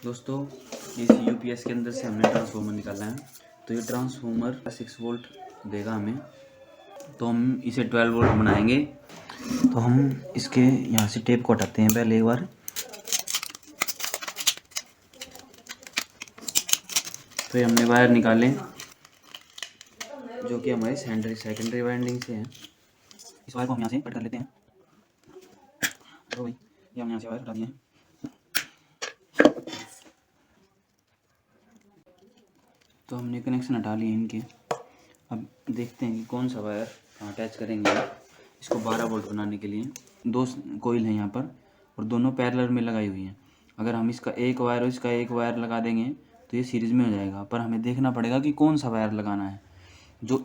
दोस्तों इस यूपीएस के अंदर से हमने ट्रांसफार्मर निकाला है। तो ये ट्रांसफार्मर 6 वोल्ट देगा हमें। तो हम इसे 12 वोल्ट बनाएंगे। तो हम इसके यहाँ से टेप को हटाते हैं पहले एक बार। तो ये हमने वायर निकाले जो कि हमारी सेकेंडरी वाइंडिंग से है। इस वायर को हम यहाँ से कट कर लेते हैं। तो भाई ये हमने यहाँ से वायर हटा दिए हैं। तो हमने कनेक्शन हटा लिए इनके। अब देखते हैं कि कौन सा वायर अटैच करेंगे इसको 12 वोल्ट बनाने के लिए। 2 कोयल हैं यहाँ पर और दोनों पैरेलल में लगाई हुई हैं। अगर हम इसका एक वायर और इसका एक वायर लगा देंगे तो ये सीरीज़ में हो जाएगा, पर हमें देखना पड़ेगा कि कौन सा वायर लगाना है। जो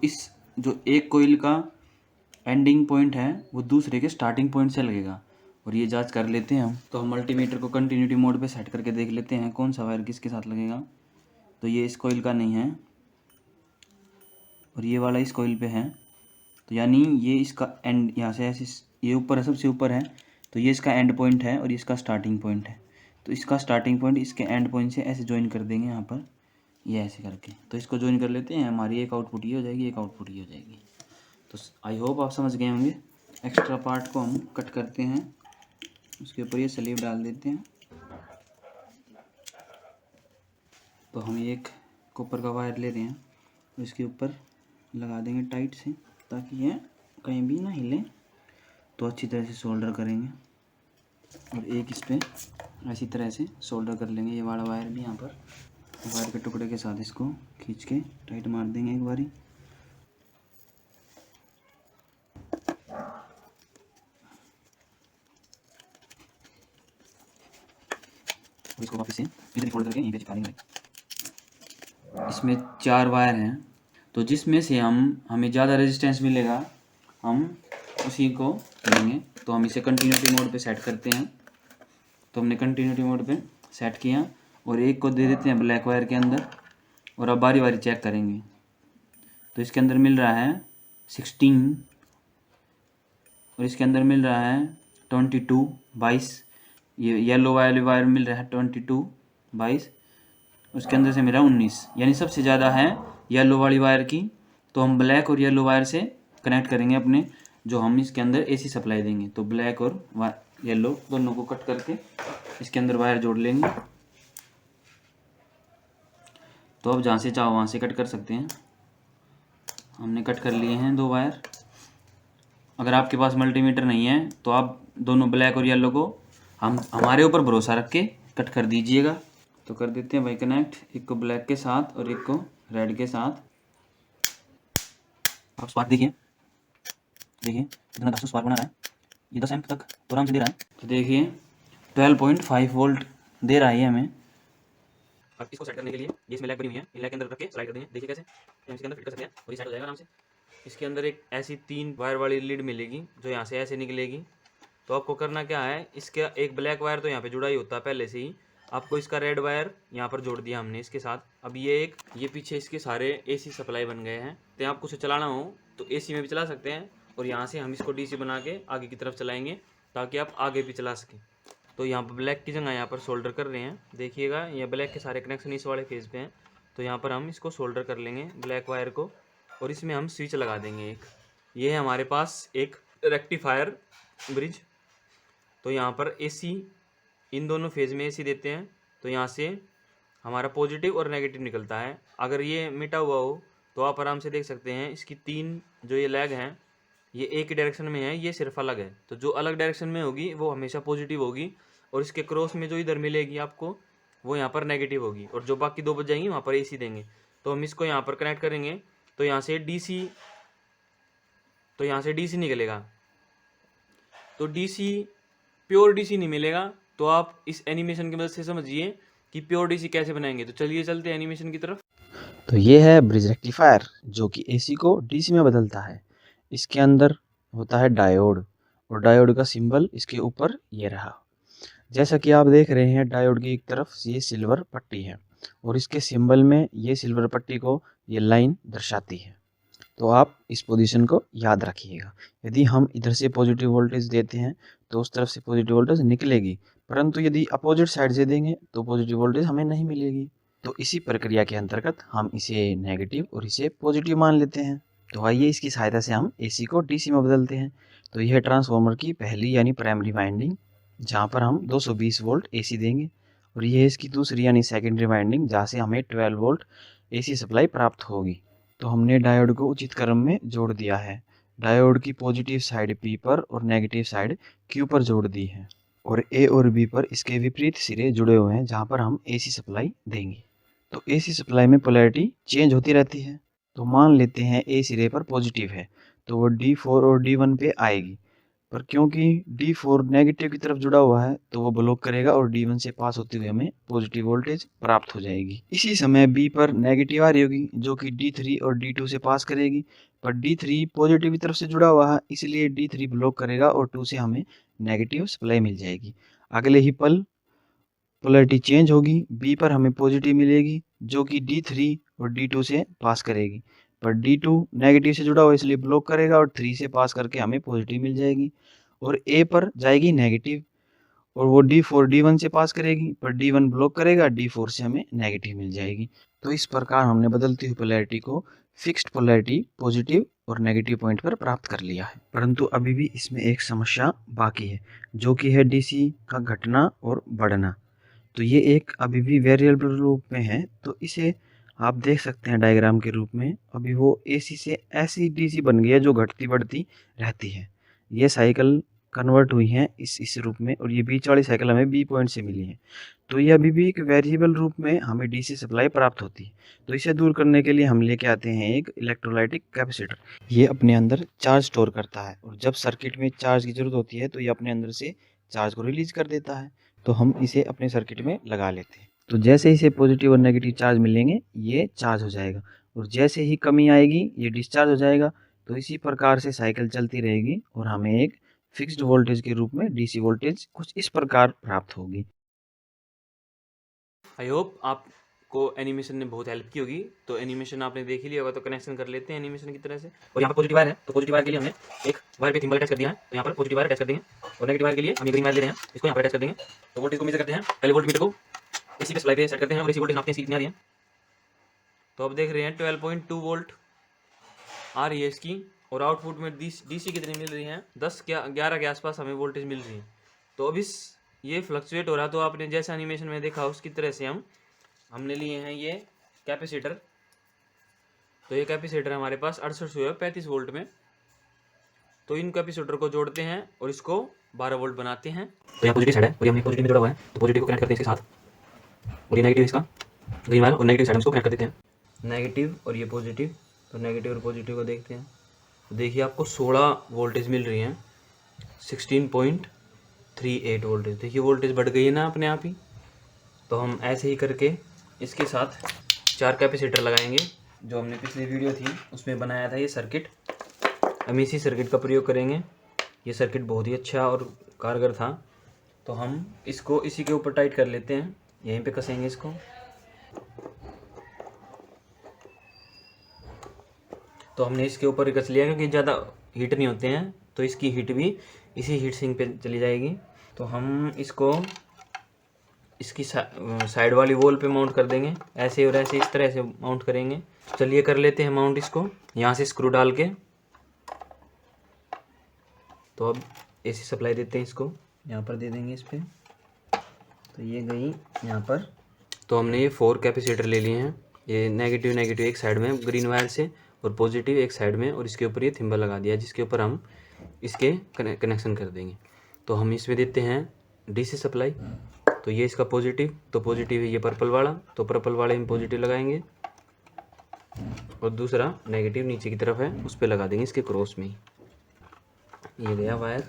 एक कोयल का एंडिंग पॉइंट है वो दूसरे के स्टार्टिंग पॉइंट से लगेगा, और ये जांच कर लेते हैं हम। तो हम मल्टीमीटर को कंटिन्यूटी मोड पे सेट करके देख लेते हैं कौन सा वायर किसके साथ लगेगा। तो ये इस कोयल का नहीं है और ये वाला इस कोयल पे है। तो यानी ये इसका एंड यहाँ से ऐसे ये ऊपर है, सबसे ऊपर है। तो ये इसका एंड पॉइंट है और ये इसका स्टार्टिंग पॉइंट है। तो इसका स्टार्टिंग पॉइंट इसके एंड पॉइंट से ऐसे ज्वाइन कर देंगे यहाँ पर, ये ऐसे करके। तो इसको ज्वाइन कर लेते हैं। हमारी एक आउटपुट ये हो जाएगी, एक आउटपुट ये हो जाएगी। तो आई होप आप समझ गए होंगे। एक्स्ट्रा पार्ट को हम कट करते हैं, उसके ऊपर ये स्लीव डाल देते हैं। तो हम एक कॉपर का वायर ले रहे हैं, इसके ऊपर लगा देंगे टाइट से ताकि ये कहीं भी ना हिले। तो अच्छी तरह से सोल्डर करेंगे और एक इस पर ऐसी तरह से सोल्डर कर लेंगे। ये वाला वायर भी यहाँ पर वायर के टुकड़े के साथ इसको खींच के टाइट मार देंगे एक बारी। इसको वापस से इधर फोल्ड करके यहीं पे चिपका देंगे। इसमें 4 वायर हैं, तो जिसमें से हमें ज़्यादा रेजिस्टेंस मिलेगा हम उसी को लेंगे। तो हम इसे कंटिन्यूटी मोड पे सेट करते हैं। तो हमने कंटिन्यूटी मोड पे सेट किया और एक को दे देते हैं ब्लैक वायर के अंदर, और अब बारी बारी चेक करेंगे। तो इसके अंदर मिल रहा है 16 और इसके अंदर मिल रहा है 22। ये येलो वायर मिल रहा है 22। उसके अंदर से मेरा 19, यानी सबसे ज़्यादा है येलो वाली वायर की। तो हम ब्लैक और येलो वायर से कनेक्ट करेंगे अपने, जो हम इसके अंदर एसी सप्लाई देंगे। तो ब्लैक और येलो दोनों को कट करके इसके अंदर वायर जोड़ लेंगे। तो अब जहाँ से चाहो वहाँ से कट कर सकते हैं। हमने कट कर लिए हैं 2 वायर। अगर आपके पास मल्टीमीटर नहीं है तो आप दोनों ब्लैक और येलो को हमारे ऊपर भरोसा रख के कट कर दीजिएगा। तो कर देते हैं भाई कनेक्ट, एक को ब्लैक के साथ और एक को रेड के साथ। आप स्पार्क देखिए कितना 10 स्पार्क बना रहा है। ये 10 एम्प तक तो आराम से दे रहा है। तो देखिए 12.5 वोल्ट दे रहा है हमें। अब इसको सेट करने के लिए ये इसमें लैग बनी हुई है, इन लैग के अंदर रख के स्लाइड कर देंगे। देखिए कैसे हम इसके अंदर फिट कर सकते हैं और ये सेट हो जाएगा आराम से। इसके अंदर एक ऐसी 3 वायर वाली लीड मिलेगी जो यहाँ से ऐसे निकलेगी। तो आपको करना क्या है, इसका एक ब्लैक वायर तो यहाँ पे जुड़ा ही होता है पहले से ही। आपको इसका रेड वायर यहाँ पर जोड़ दिया हमने इसके साथ। अब ये पीछे इसके सारे एसी सप्लाई बन गए हैं। तो आपको उसे चलाना हो तो एसी में भी चला सकते हैं, और यहाँ से हम इसको डीसी बना के आगे की तरफ चलाएंगे ताकि आप आगे भी चला सकें। तो यहाँ पर ब्लैक की जगह यहाँ पर सोल्डर कर रहे हैं। देखिएगा ये ब्लैक के सारे कनेक्शन इस वाले फेज पे हैं। तो यहाँ पर हम इसको सोल्डर कर लेंगे ब्लैक वायर को, और इसमें हम स्विच लगा देंगे एक। ये है हमारे पास एक रेक्टिफायर ब्रिज। तो यहाँ पर एसी इन दोनों फेज में एसी देते हैं। तो यहाँ से हमारा पॉजिटिव और नेगेटिव निकलता है। अगर ये मिटा हुआ हो तो आप आराम से देख सकते हैं इसकी 3 जो ये लैग हैं ये एक ही डायरेक्शन में है, ये सिर्फ अलग है। तो जो अलग डायरेक्शन में होगी वो हमेशा पॉजिटिव होगी, और इसके क्रॉस में जो इधर मिलेगी आपको वो यहाँ पर नेगेटिव होगी, और जो बाकी 2 बच जाएंगी वहाँ पर एसी देंगे। तो हम इसको यहाँ पर कनेक्ट करेंगे। तो यहाँ से डीसी निकलेगा। तो डीसी प्योर डीसी नहीं मिलेगा। तो आप इस एनिमेशन की मदद से समझिए कि प्योर डीसी कैसे बनाएंगे। तो चलिए चलते हैं एनिमेशन की तरफ। तो ये है ब्रिज रेक्टिफायर जो कि एसी को डीसी में बदलता है। इसके अंदर होता है डायोड, और डायोड का सिंबल इसके ऊपर ये रहा। जैसा कि आप देख रहे हैं डायोड की एक तरफ ये सिल्वर पट्टी है, और इसके सिंबल में ये सिल्वर पट्टी को ये लाइन दर्शाती है। तो आप इस पोजीशन को याद रखिएगा। यदि हम इधर से पॉजिटिव वोल्टेज देते हैं तो उस तरफ से पॉजिटिव वोल्टेज निकलेगी, परंतु यदि अपोजिट साइड से देंगे तो पॉजिटिव वोल्टेज हमें नहीं मिलेगी। तो इसी प्रक्रिया के अंतर्गत हम इसे नेगेटिव और इसे पॉजिटिव मान लेते हैं। तो आइए इसकी सहायता से हम एसी को डीसी में बदलते हैं। तो यह ट्रांसफार्मर की पहली यानी प्राइमरी वाइंडिंग, जहाँ पर हम 220 वोल्ट एसी देंगे, और यह इसकी दूसरी यानी सेकेंडरी वाइंडिंग, जहाँ से हमें 12 वोल्ट एसी सप्लाई प्राप्त होगी। तो हमने डायोड को उचित क्रम में जोड़ दिया है। डायोड की पॉजिटिव साइड पी पर और नेगेटिव साइड क्यू पर जोड़ दी है, और ए और बी पर इसके विपरीत सिरे जुड़े हुए हैं, जहाँ पर हम एसी सप्लाई देंगे। तो एसी सप्लाई में पोलैरिटी चेंज होती रहती है। तो मान लेते हैं ए सिरे पर पॉजिटिव है तो वो D4 और D1 पे आएगी, पर क्योंकि D4 नेगेटिव की तरफ जुड़ा हुआ है तो वो ब्लॉक करेगा और D1 से पास होते हुए हमें पॉजिटिव वोल्टेज प्राप्त हो जाएगी। इसी समय B पर नेगेटिव आ रही होगी जो कि D3 और D2 से पास करेगी, पर D3 पॉजिटिव की तरफ से जुड़ा हुआ है, इसलिए D3 ब्लॉक करेगा और 2 से हमें नेगेटिव सप्लाई मिल जाएगी। अगले ही पल पोलैरिटी चेंज होगी, B पर हमें पॉजिटिव मिलेगी जो कि D3 और D2 से पास करेगी, पर D2 नेगेटिव से जुड़ा हुआ इसलिए ब्लॉक करेगा और 3 से पास करके हमें पॉजिटिव मिल जाएगी। और A पर जाएगी नेगेटिव और वो D4 D1 से पास करेगी, पर D1 ब्लॉक करेगा, D4 से हमें नेगेटिव मिल जाएगी। तो इस प्रकार हमने बदलती हुई पोलैरिटी को फिक्स्ड पोलैरिटी पॉजिटिव और नेगेटिव पॉइंट पर प्राप्त कर लिया है। परंतु अभी भी इसमें एक समस्या बाकी है, जो कि है डीसी का घटना और बढ़ना। तो ये एक अभी भी वेरिएबल रूप में है, तो इसे आप देख सकते हैं डायग्राम के रूप में। अभी वो एसी से ऐसी डीसी बन गई है जो घटती बढ़ती रहती है। ये साइकिल कन्वर्ट हुई हैं इस रूप में, और ये बीच वाली साइकिल हमें बी पॉइंट से मिली है। तो ये अभी भी एक वेरिएबल रूप में हमें डीसी सप्लाई प्राप्त होती है। तो इसे दूर करने के लिए हम लेके आते हैं एक इलेक्ट्रोलाइटिक कैपेसिटर। ये अपने अंदर चार्ज स्टोर करता है, और जब सर्किट में चार्ज की जरूरत होती है तो ये अपने अंदर से चार्ज को रिलीज कर देता है। तो हम इसे अपने सर्किट में लगा लेते हैं। तो जैसे इसे पॉजिटिव और नेगेटिव चार्ज मिलेंगे ये चार्ज हो जाएगा, और जैसे ही कमी आएगी ये डिस्चार्ज हो जाएगा। तो इसी प्रकार से साइकिल चलती रहेगी और हमें एक फिक्स्ड वोल्टेज के रूप में डीसी वोल्टेज कुछ इस प्रकार प्राप्त होगी। आई होप आपको एनिमेशन ने बहुत हेल्प की होगी। तो एनिमेशन आपने देख ही लिया होगा, तो कनेक्शन कर लेते हैं एनिमेशन की तरह से। और यहाँ पर पॉजिटिव वायर है, तो पॉजिटिव वायर के लिए हमने एक वायर पे थिंबल अटैच कर दिया है, तो यहाँ पर पॉजिटिव वायर अटैच कर देंगे। और नेगेटिव वायर के लिए हम ये ग्रीन वायर ले रहे हैं, इसको यहाँ पर अटैच कर देंगे। तो वोल्टेज को मेजर करते हैं, पहले वोल्ट मीटर को इसी पे सप्लाई पे सेट करते हैं और इसी वोल्टेज नापते हैं, इसकी कितनी आ रही है। तो अब देख रहे हैं 12.2 वोल्ट आ रही है इसकी, और आउटपुट में डीसी कितनी मिल रही है, 10-11 के आसपास हमें वोल्टेज मिल रही है। तो अब इस ये फ्लक्चुएट हो रहा है, तो आपने जैसे एनिमेशन में देखा उसकी तरह से हमने लिए हैं ये कैपेसिटर। तो ये कैपेसिटर हमारे पास 3835 वोल्ट में। तो इन कैपेसिटर को जोड़ते हैं और इसको 12 वोल्ट बनाते हैं। तो यहाँ पॉजिटिव साइड है और हमने पॉजिटिव में जोड़ा हुआ है, तो पॉजिटिव को कनेक्ट करते हैं इसके साथ, और ये नेगेटिव इसका ग्रीन वायर, और नेगेटिव साइड में इसको कनेक्ट कर देते हैं। नेगेटिव और ये पॉजिटिव, तो नेगेटिव और पॉजिटिव को देखते हैं। तो देखिए आपको 16 वोल्टेज मिल रही हैं, 16.38 वोल्टेज। देखिए वोल्टेज बढ़ गई है ना अपने आप ही। तो हम ऐसे ही करके इसके साथ 4 कैपेसिटर लगाएंगे, जो हमने पिछली वीडियो थी उसमें बनाया था ये सर्किट। हम इसी सर्किट का प्रयोग करेंगे। ये सर्किट बहुत ही अच्छा और कारगर था। तो हम इसको इसी के ऊपर टाइट कर लेते हैं, यहीं पे कसेंगे इसको। तो हमने इसके ऊपर कस लिया क्योंकि ज़्यादा हीट नहीं होते हैं, तो इसकी हीट भी इसी हीट सिंक पे चली जाएगी। तो हम इसको इसकी साइड वाली वॉल पे माउंट कर देंगे, ऐसे और ऐसे इस तरह से माउंट करेंगे। चलिए कर लेते हैं माउंट इसको, यहाँ से स्क्रू डाल के। तो अब एसी सप्लाई देते हैं इसको, यहाँ पर दे देंगे इस पर। तो ये गई यहाँ पर। तो हमने ये 4 कैपेसिटर ले लिए हैं, ये नेगेटिव एक साइड में ग्रीन वायर से और पॉजिटिव एक साइड में, और इसके ऊपर ये थिम्बल लगा दिया जिसके ऊपर हम इसके कनेक्शन कर देंगे। तो हम इसमें देते हैं डीसी सप्लाई। तो ये इसका पॉजिटिव, तो पॉजिटिव है ये पर्पल वाला, तो पर्पल वाले में पॉजिटिव लगाएंगे, और दूसरा नेगेटिव नीचे की तरफ है उस पर लगा देंगे इसके क्रॉस में ही। ये गया वायर,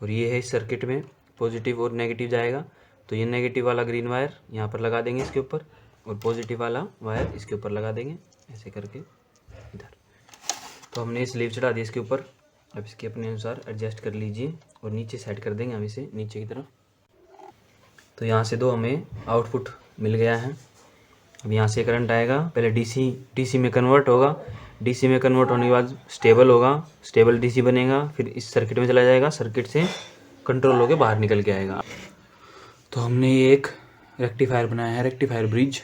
और ये है इस सर्किट में पॉजिटिव और नेगेटिव जाएगा। तो ये नेगेटिव वाला ग्रीन वायर यहाँ पर लगा देंगे इसके ऊपर, और पॉजिटिव वाला वायर इसके ऊपर लगा देंगे ऐसे करके इधर। तो हमने स्लीव चढ़ा दी इसके ऊपर। अब इसके अपने अनुसार एडजस्ट कर लीजिए, और नीचे सेट कर देंगे हम इसे नीचे की तरफ। तो यहाँ से दो हमें आउटपुट मिल गया है। अब यहाँ से करंट आएगा, पहले डीसी में कन्वर्ट होगा, डीसी में कन्वर्ट होने के बाद स्टेबल होगा, स्टेबल डीसी बनेगा, फिर इस सर्किट में चला जाएगा, सर्किट से कंट्रोल होकर बाहर निकल के आएगा। तो हमने ये एक रेक्टिफायर बनाया है, रेक्टिफायर ब्रिज।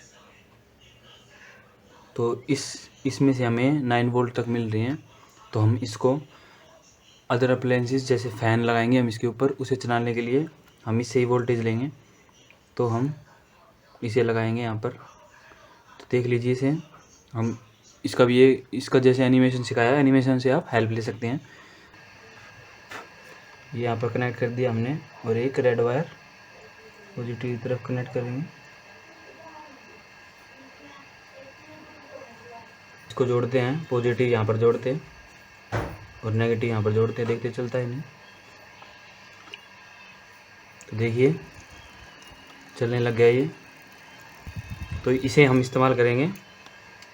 तो इसमें से हमें 9 वोल्ट तक मिल रहे हैं। तो हम इसको अदर अप्लायंसेस जैसे फ़ैन लगाएंगे हम इसके ऊपर, उसे चलाने के लिए हम इससे ही वोल्टेज लेंगे। तो हम इसे लगाएंगे यहाँ पर। तो देख लीजिए इसे हम, इसका भी ये इसका जैसे एनिमेशन सिखाया है, एनिमेशन से आप हेल्प ले सकते हैं। ये यहाँ पर कनेक्ट कर दिया हमने, और एक रेड वायर पॉजिटिव की तरफ कनेक्ट करेंगे। इसको जोड़ते हैं, पॉजिटिव यहाँ पर जोड़ते हैं और नेगेटिव यहाँ पर जोड़ते हैं, देखते चलता है नहीं। तो देखिए चलने लग गया ये। तो इसे हम इस्तेमाल करेंगे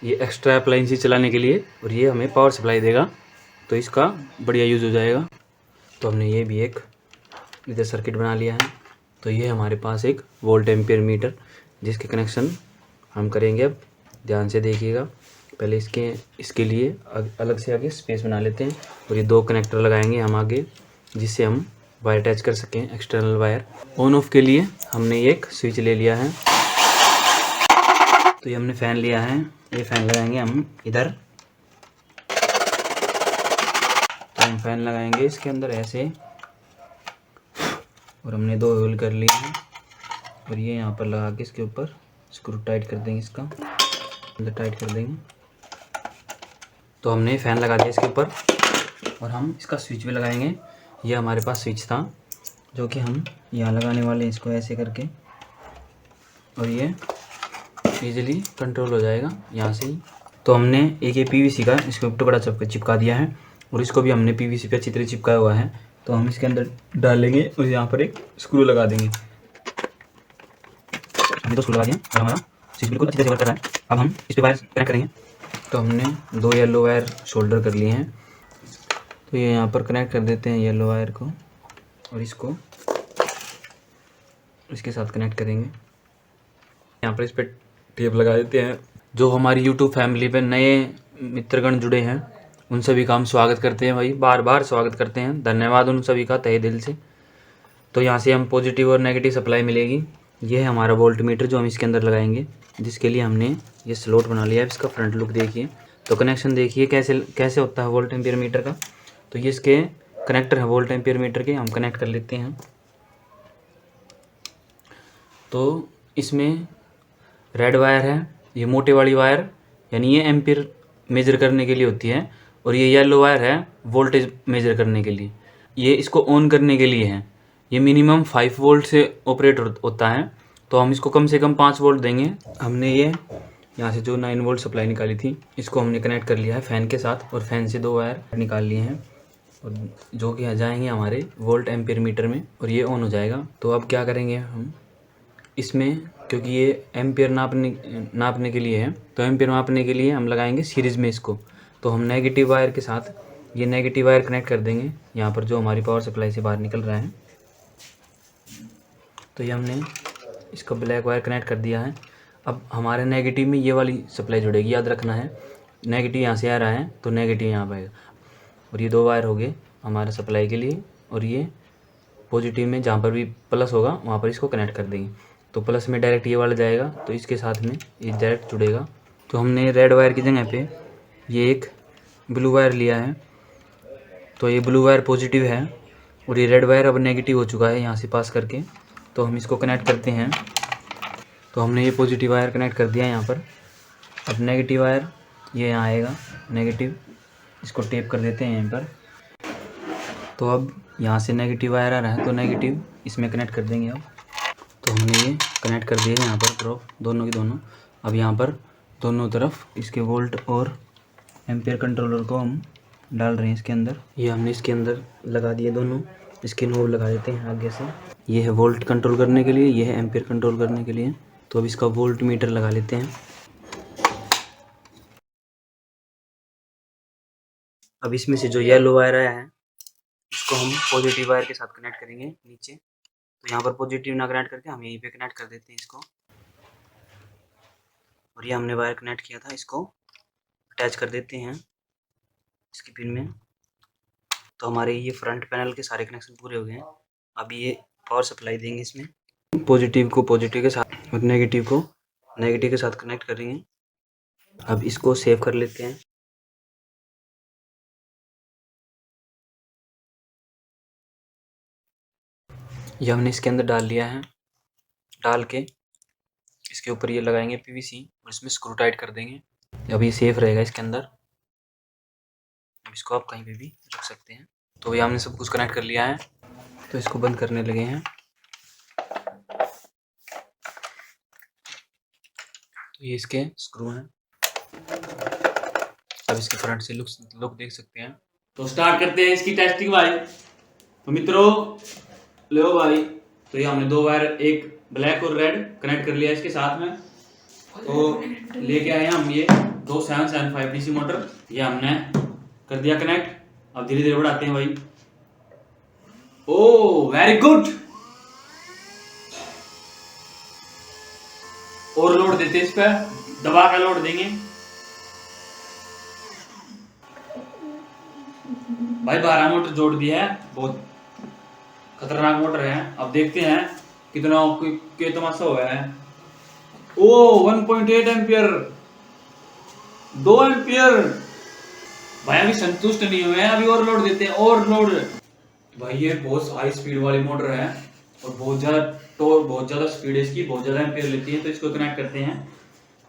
ये एक्स्ट्रा अप्लायंसेस चलाने के लिए, और ये हमें पावर सप्लाई देगा। तो इसका बढ़िया यूज़ हो जाएगा। तो हमने ये भी एक इधर सर्किट बना लिया है। तो ये हमारे पास एक वोल्ट एम्पियर मीटर, जिसके कनेक्शन हम करेंगे। अब ध्यान से देखिएगा। पहले इसके लिए अलग से आगे स्पेस बना लेते हैं, और ये 2 कनेक्टर लगाएंगे हम आगे, जिससे हम वायर अटैच कर सकें, एक्सटर्नल वायर। ऑन ऑफ के लिए हमने एक स्विच ले लिया है। तो ये हमने फ़ैन लिया है, ये फ़ैन लगाएंगे हम इधर। तो हम फ़ैन लगाएंगे इसके अंदर ऐसे, और हमने 2 होल कर लिए हैं, और ये यहाँ पर लगा के इसके ऊपर स्क्रू टाइट कर देंगे, इसका अंदर टाइट कर देंगे। तो हमने फ़ैन लगा दिया इसके ऊपर, और हम इसका स्विच भी लगाएंगे। ये हमारे पास स्विच था जो कि हम यहाँ लगाने वाले हैं, इसको ऐसे करके, और ये इजीली कंट्रोल हो जाएगा यहाँ से ही। तो हमने एक ये पीवीसी का इसके ऊपर टुकड़ा चिपका दिया है, और इसको भी हमने पीवीसी पे अच्छी तरह चिपकाया हुआ है। तो हम इसके अंदर डालेंगे और यहाँ पर एक स्क्रू लगा देंगे। हमने 2 स्क्रू लगा दिया और हमारा स्विच बिल्कुल अच्छी तरह से वर्क कर रहा है। अब हम इस पर वायर कनेक्ट करेंगे। तो हमने 2 येलो वायर शोल्डर कर लिए हैं। तो ये यहाँ पर कनेक्ट कर देते हैं येलो वायर को, और इसको इसके साथ कनेक्ट करेंगे। यहाँ पर इस पर टेप लगा देते हैं। जो हमारी यूट्यूब फैमिली पे नए मित्रगण जुड़े हैं, उन सभी का हम स्वागत करते हैं भाई, बार बार स्वागत करते हैं। धन्यवाद उन सभी का तहे दिल से। तो यहाँ से हम पॉजिटिव और नेगेटिव सप्लाई मिलेगी। ये है हमारा वोल्ट मीटर जो हम इसके अंदर लगाएंगे, जिसके लिए हमने ये स्लॉट बना लिया है। इसका फ्रंट लुक देखिए। तो कनेक्शन देखिए कैसे होता है वोल्ट एम्पियर मीटर का। तो ये इसके कनेक्टर हैं वोल्ट एम्पियर मीटर के, हम कनेक्ट कर लेते हैं। तो इसमें रेड वायर है, ये मोटे वाली वायर, यानी ये एम्पियर मेजर करने के लिए होती है, और ये येलो वायर है वोल्टेज मेजर करने के लिए। ये इसको ऑन करने के लिए है। ये मिनिमम 5 वोल्ट से ऑपरेट होता है, तो हम इसको कम से कम 5 वोल्ट देंगे। हमने ये यहाँ से जो 9 वोल्ट सप्लाई निकाली थी, इसको हमने कनेक्ट कर लिया है फ़ैन के साथ, और फ़ैन से 2 वायर निकाल लिए हैं, और जो कि जाएंगे हमारे वोल्ट एम्पियर मीटर में, और ये ऑन हो जाएगा। तो अब क्या करेंगे हम इसमें, क्योंकि ये एम्पियर नापने के लिए है, तो एम्पियर नापने के लिए हम लगाएंगे सीरीज़ में इसको। तो हम नेगेटिव वायर के साथ ये नेगेटिव वायर कनेक्ट कर देंगे यहाँ पर, जो हमारी पावर सप्लाई से बाहर निकल रहा है। तो ये हमने इसका ब्लैक वायर कनेक्ट कर दिया है। अब हमारे नेगेटिव में ये वाली सप्लाई जुड़ेगी, याद रखना है। नेगेटिव यहाँ से आ रहा है तो नेगेटिव यहाँ पर आएगा, और ये 2 वायर हो गए हमारे सप्लाई के लिए, और ये पॉजिटिव में जहाँ पर भी प्लस होगा वहाँ पर इसको कनेक्ट कर देंगे। तो प्लस में डायरेक्ट ये वाला जाएगा, तो इसके साथ में ये डायरेक्ट जुड़ेगा। तो हमने रेड वायर की जगह पे ये एक ब्लू वायर लिया है। तो ये ब्लू वायर पॉजिटिव है, और ये रेड वायर अब नेगेटिव हो चुका है यहाँ से पास करके। तो हम इसको कनेक्ट करते हैं। तो हमने ये पॉजिटिव वायर कनेक्ट कर दिया यहाँ पर। अब नेगेटिव वायर ये यहाँ आएगा नेगेटिव, इसको टेप कर देते हैं यहाँ पर। तो अब यहाँ से नेगेटिव वायर आ रहा है, तो नेगेटिव इसमें कनेक्ट कर देंगे अब। तो हमने ये कनेक्ट कर दिए यहाँ पर ड्रॉप दोनों की दोनों। अब यहाँ पर दोनों तरफ इसके वोल्ट और एम्पियर कंट्रोलर को हम डाल रहे हैं इसके अंदर। ये हमने इसके अंदर लगा दिए दोनों, इसके नोब लगा देते हैं आगे से। ये है वोल्ट कंट्रोल करने के लिए, ये है एम्पियर कंट्रोल करने के लिए। तो अब इसका वोल्ट मीटर लगा लेते हैं। अब इसमें से जो येलो वायर आया है, इसको हम पॉजिटिव वायर के साथ कनेक्ट करेंगे नीचे। तो यहाँ पर पॉजिटिव ना कनेक्ट करके हम यहीं पे कनेक्ट कर देते हैं इसको, और ये हमने वायर कनेक्ट किया था, इसको अटैच कर देते हैं इसकी पिन में। तो हमारे ये फ्रंट पैनल के सारे कनेक्शन पूरे हो गए हैं। अभी ये पावर सप्लाई देंगे इसमें, पॉजिटिव को पॉजिटिव के साथ और नेगेटिव को नेगेटिव के साथ कनेक्ट करेंगे। अब इसको सेव कर लेते हैं। ये हमने इसके अंदर डाल लिया है। डाल के इसके ऊपर ये लगाएंगे पीवीसी और इसमें स्क्रू टाइट कर देंगे। अब ये सेफ रहेगा इसके अंदर। अब इसको आप कहीं पे भी रख सकते हैं। तो ये हमने सब कुछ कनेक्ट कर लिया है, तो इसको बंद करने लगे हैं। तो ये इसके स्क्रू हैं। अब इसके फ्रंट से लुक देख सकते हैं। तो स्टार्ट करते हैं इसकी टेस्टिंग भाई। तो मित्रों लो भाई, तो ये हमने दो वायर, एक ब्लैक और रेड कनेक्ट कर लिया इसके साथ में। तो लेके आए हैं हम ये 2775 डीसी मोटर, ये हमने कर दिया कनेक्ट। अब धीरे धीरे बढ़ाते हैं भाई। ओ वेरी गुड। और लोड देते हैं इस पर, दबा का लोड देंगे भाई। 12 मोटर जोड़ दिया है, बहुत खतरनाक मोटर है। अब देखते हैं कितना तमाशा हुआ है। ओ 1.8 एम्पियर, 2 एम्पियर। भाई अभी संतुष्ट नहीं हुए हैं, अभी और लोड देते हैं, और लोड। भाई ये बहुत हाई स्पीड वाली मोटर है और बहुत ज्यादा स्पीड है इसकी, बहुत ज्यादा एम्पियर लेती है। तो इसको कनेक्ट करते हैं।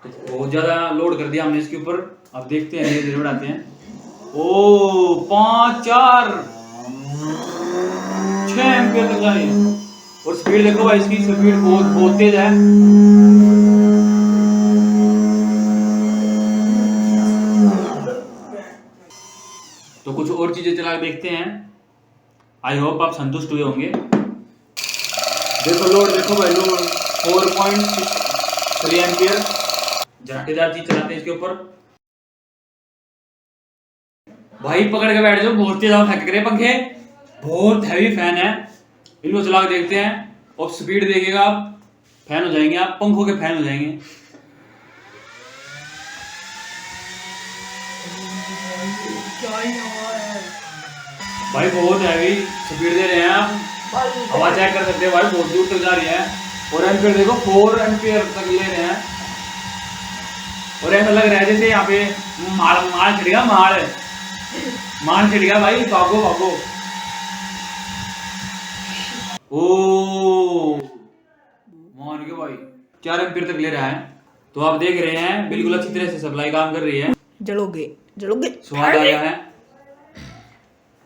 तो बहुत ज्यादा लोड कर दिया हमने इसके ऊपर। अब देखते हैं, धीरे धीरे बढ़ाते हैं। ओ 5 4 6 एम्पियर तक जा रही है। और स्पीड देखो भाई, इसकी स्पीड बहुत तेज है। तो कुछ और चीजें चला के देखते हैं। आई होप आप संतुष्ट हुए होंगे। देखो लोड, देखो भाई लोड 4.3 एम्पियर। झटकेदार चीज चलाते हैं इसके ऊपर। भाई पकड़ के बैठ जाओ, बहुत तेज हवा फेंक रहे पंखे, बहुत हैवी फैन है। इनको चला के देखते हैं और स्पीड देखिएगा आप, फैन हो जाएंगे आप, पंखों के फैन हो जाएंगे। भाई बहुत हैवी स्पीड दे रहे हैं आप, हवा चेक कर सकते हैं भाई, बहुत दूर तक जा रही है। और एम्पियर देखो 4 एम्पियर तक ले रहे हैं। और ऐसा लग रहा है जैसे यहाँ पे माल छिड़ गया, माल छिड़ गया भाई, भागो भागो। ओ मान के भाई 4 एम्पियर तक ले रहा है। तो आप देख रहे हैं बिल्कुल अच्छी तरह से सप्लाई काम कर रही है। जलोगे स्वाद आया है।